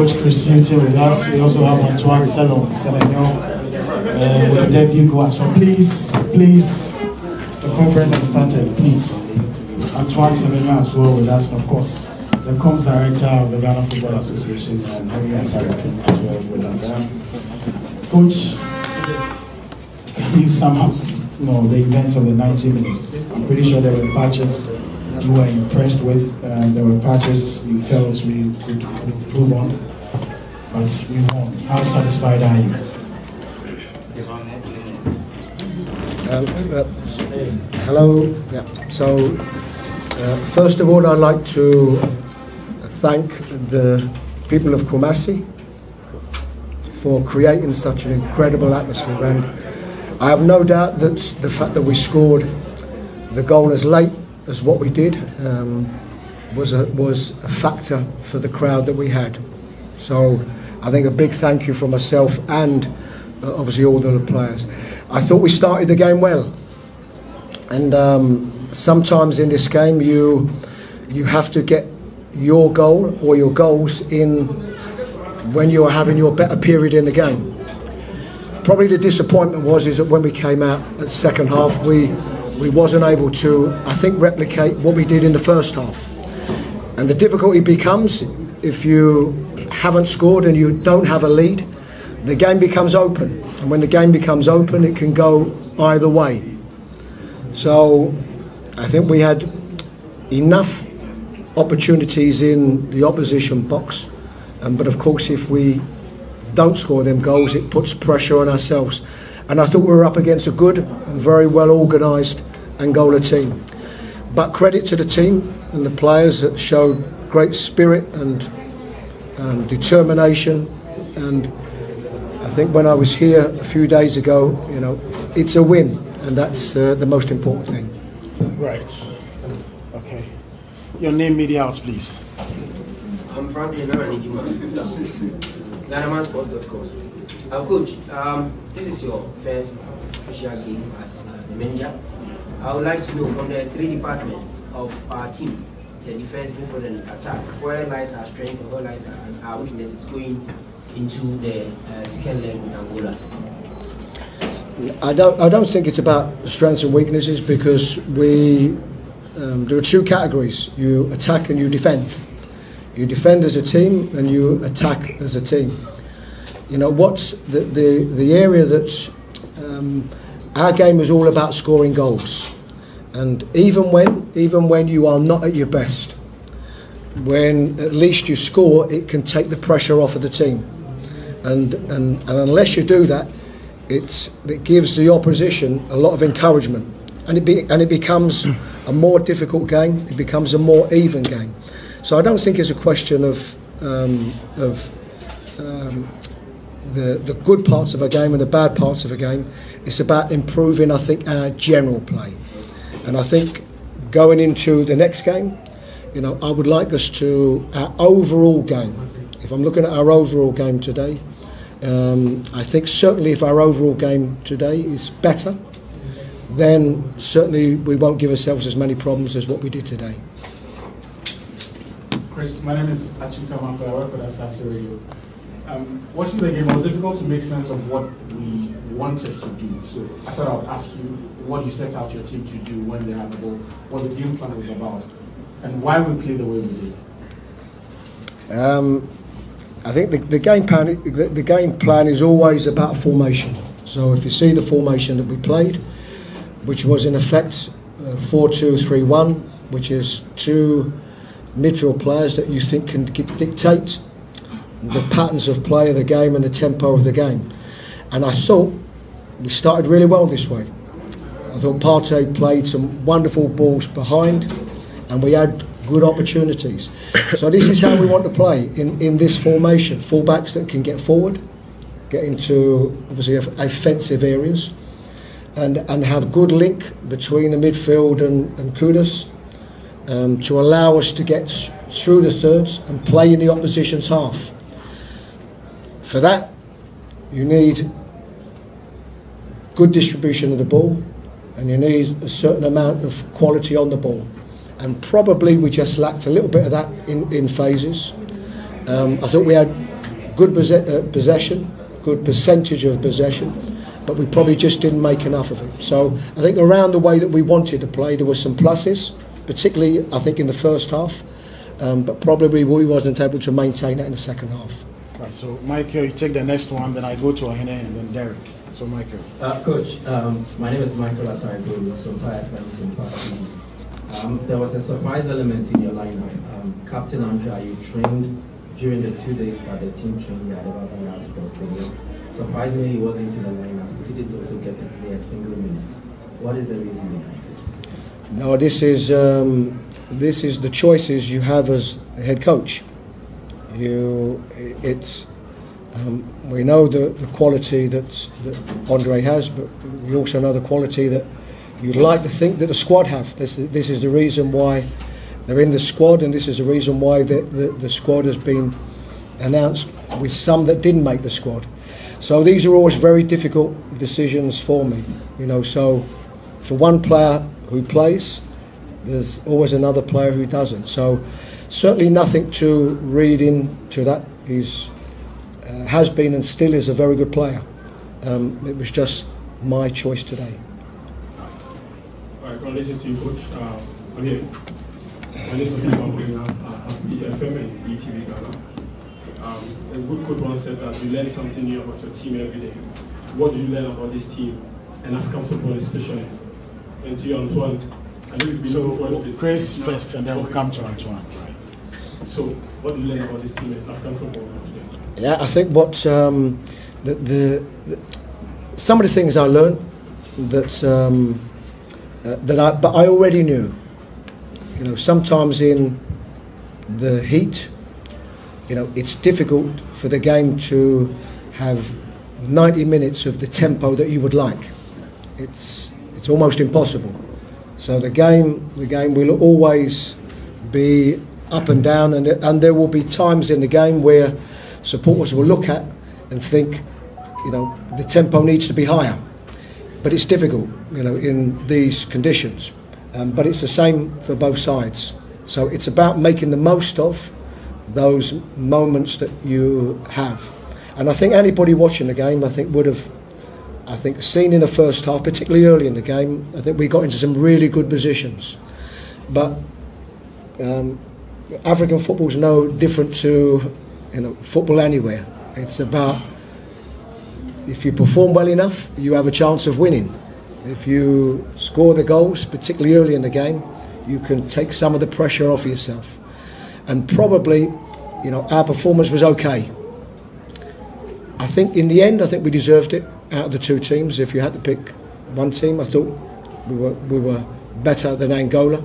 Coach Chris Hughton with us. We also have Antoine Selignon with the debut goal. So please, the conference has started. Please, Antoine Selignon as well with us, and of course, the comms director of the Ghana Football Association and Henry Asarafin as well with us. Coach, can you sum up, the events of the 90 minutes? I'm pretty sure there were patches you were impressed with. There were patches you felt we could improve on, but we won. How satisfied are you? Hello. Yeah. So, first of all, I'd like to thank the people of Kumasi for creating such an incredible atmosphere, and I have no doubt that the fact that we scored the goal as late as what we did was a factor for the crowd that we had. So I think a big thank you from myself and obviously all the players. I thought we started the game well, and sometimes in this game you have to get your goal or your goals in when you're having your better period in the game. Probably the disappointment is that when we came out at the second half, we wasn't able to, I think, replicate what we did in the first half. And the difficulty becomes if you haven't scored and you don't have a lead, the game becomes open. And when the game becomes open, it can go either way. So I think we had enough opportunities in the opposition box. But of course, if we don't score them goals, it puts pressure on ourselves. And I thought we were up against a good and very well organised Angola team. But credit to the team and the players that showed great spirit and determination. And I think when I was here a few days ago, it's a win, and that's the most important thing. Right. Okay. Your name, media house, please. I'm Franklin Naranijuma, GhanamanSport.com. Coach, this is your first official game as the manager. I would like to know from the three departments of our team, the defense, midfield, and attack, where lies our strength and where lies our weaknesses going into the second leg with Angola? I don't think it's about strengths and weaknesses, because there are two categories: you attack and you defend. You defend as a team and you attack as a team. What's the area that our game is all about scoring goals, and even when you are not at your best, when at least you score, it can take the pressure off of the team, and unless you do that, it gives the opposition a lot of encouragement, and it becomes a more difficult game. It becomes a more even game. So I don't think it's a question of the good parts of a game and the bad parts of a game. It's about improving, I think, our general play. And I think going into the next game, I would like us to, our overall game, if I'm looking at our overall game today, I think certainly if our overall game today is better, then certainly we won't give ourselves as many problems as what we did today. Chris, my name is Achita Manko. I work with Asasi Radio. Watching the game, it was difficult to make sense of what we wanted to do. So I thought I would ask you what you set out your team to do when they had the ball, what the game plan was about, and why we played the way we did. I think the game plan is always about formation. So if you see the formation that we played, which was in effect 4-2-3-1, which is two midfield players that you think can dictate the patterns of play of the game and the tempo of the game. And I thought we started really well this way. I thought Partey played some wonderful balls behind, and we had good opportunities. So this is how we want to play in this formation. Fullbacks that can get forward, get into obviously offensive areas, and have good link between the midfield and Kudus, to allow us to get through the thirds and play in the opposition's half. For that, you need good distribution of the ball, and you need a certain amount of quality on the ball. And probably we just lacked a little bit of that in phases. I thought we had good possession, good percentage of possession, but we probably just didn't make enough of it. So I think around the way that we wanted to play, there were some pluses, particularly I think in the first half, but probably we wasn't able to maintain that in the second half. Right, so Michael, you take the next one, then I go to Ahene and then Derek. So Michael. Coach, my name is Michael Asarigo, so there was a surprise element in your lineup. Captain Andrea, you trained during the 2 days that the team trained at the Babangida Sports Stadium. Surprisingly, he wasn't in the lineup. He didn't also get to play a single minute. What is the reason behind this? No, this is the choices you have as a head coach. We know the quality that Andre has, but we also know the quality that you'd like to think that the squad have. This is the reason why they're in the squad, and this is the reason why the squad has been announced with some that didn't make the squad. So these are always very difficult decisions for me. So for one player who plays, there's always another player who doesn't. So certainly nothing to read into that. He's has been and still is a very good player. It was just my choice today. All right, congratulations to you, Coach. Again, my name is FM and ETV Ghana. A good coach once said that you learn something new about your team every day. What do you learn about this team and African football especially? And to you, Antoine, I know you've been so Chris first, and then we'll come to Antoine. Right. So, what do you learn about this team and African football today? Yeah, I think what some of the things I learned but I already knew. Sometimes in the heat, it's difficult for the game to have 90 minutes of the tempo that you would like. It's almost impossible. So the game will always be up and down, and there will be times in the game where supporters will look at and think, the tempo needs to be higher. But it's difficult, in these conditions. But it's the same for both sides. So it's about making the most of those moments that you have. And I think anybody watching the game, would have, seen in the first half, particularly early in the game, I think we got into some really good positions. But African football is no different to football anywhere. It's about, if you perform well enough, you have a chance of winning. If you score the goals, particularly early in the game, you can take some of the pressure off yourself. And probably, our performance was okay. I think in the end, we deserved it out of the two teams. If you had to pick one team, I thought we were better than Angola.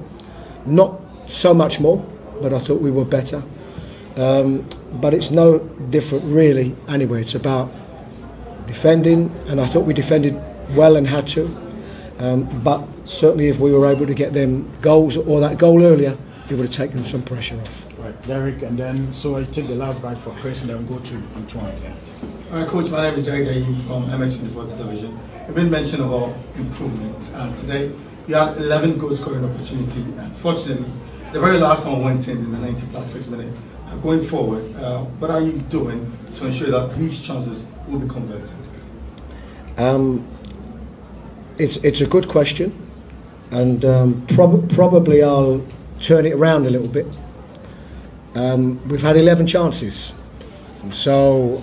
Not so much more, but I thought we were better. But it's no different really anyway. It's about defending, and I thought we defended well and had to. But certainly if we were able to get them goals or that goal earlier, it would have taken some pressure off. Right, Derek, and then so I take the last bite for Chris and then go to Antoine. Yeah. All right, Coach, my name is Derek Ayib from MX24 Television. You've been mentioned about improvement, and today you had 11 goal scoring opportunity. Unfortunately, the very last one went in the 90+6 minute. Going forward, what are you doing to ensure that these chances will be converted? It's a good question, and probably I'll turn it around a little bit. We've had 11 chances, so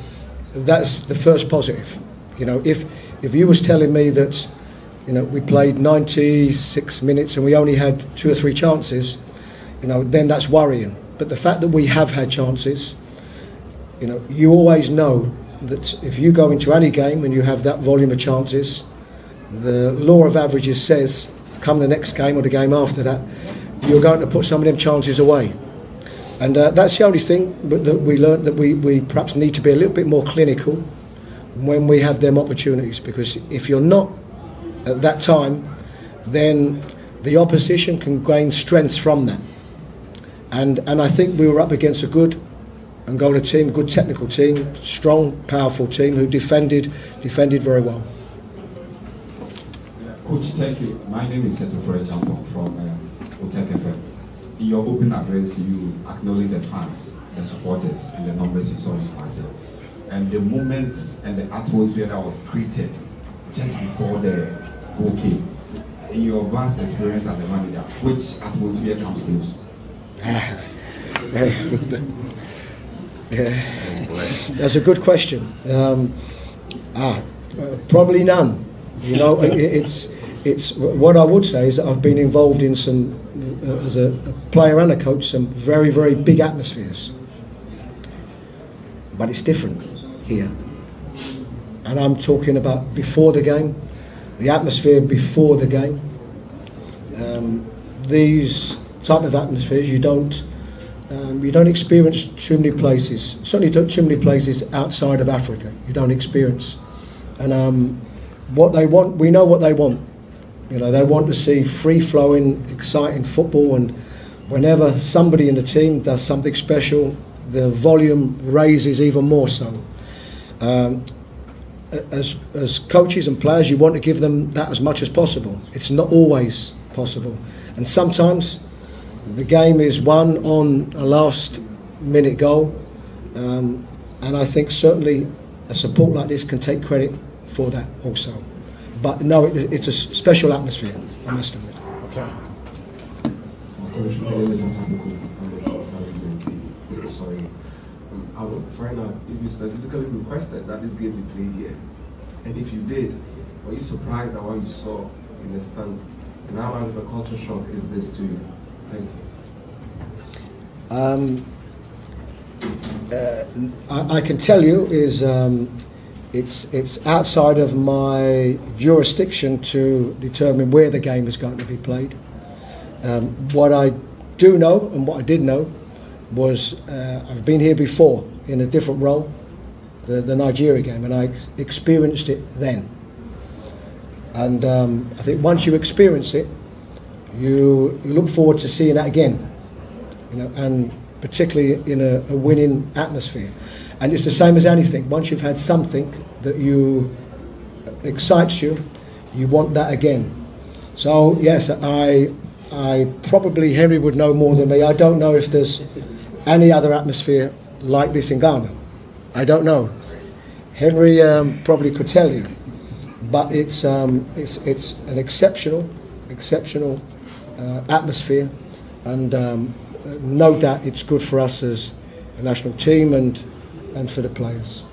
that's the first positive. If you was telling me that we played 96 minutes and we only had 2 or 3 chances, then that's worrying. But the fact that we have had chances, you always know that if you go into any game and you have that volume of chances, the law of averages says, come the next game or the game after that, you're going to put some of them chances away. And that's the only thing that we learned, that we perhaps need to be a little bit more clinical when we have them opportunities, because if you're not at that time, then the opposition can gain strength from that. And I think we were up against a good Angola team, good technical team, strong, powerful team who defended very well. Coach, thank you. My name is Seto Jampong from Otek FM. In your opening address, you acknowledge the fans, the supporters, and the numbers you saw in Marseille. and the moments and the atmosphere that was created just before the goal came. In your vast experience as a manager, which atmosphere comes close? That's a good question. Probably none. You know, it's what I would say is that I've been involved in some, as a player and a coach, some very, very big atmospheres. But it's different here. And I'm talking about before the game, the atmosphere before the game. These type of atmospheres you don't experience too many places. Certainly don't too many places outside of Africa. You don't experience. And what they want, we know what they want. You know, they want to see free-flowing, exciting football, and whenever somebody in the team does something special, the volume raises even more so. As coaches and players, you want to give them that as much as possible. It's not always possible. And sometimes the game is won on a last-minute goal. And I think certainly a support like this can take credit for that also. But no, it's a special atmosphere, I must admit. Sorry. I would find out if you specifically requested that this game be played here. And if you did, were you surprised at what you saw in the stands? And how much of a culture shock is this to you? Thank you. I can tell you is it's outside of my jurisdiction to determine where the game is going to be played. What I do know and what I did know was I've been here before in a different role, the Nigeria game, and I experienced it then. And I think once you experience it, you look forward to seeing that again, you know, and particularly in a winning atmosphere. And it's the same as anything. Once you've had something that excites you, you want that again. So yes, I probably, Henry would know more than me. I don't know if there's any other atmosphere like this in Ghana. I don't know. Henry probably could tell you, but it's an exceptional atmosphere, and no doubt it's good for us as a national team and for the players.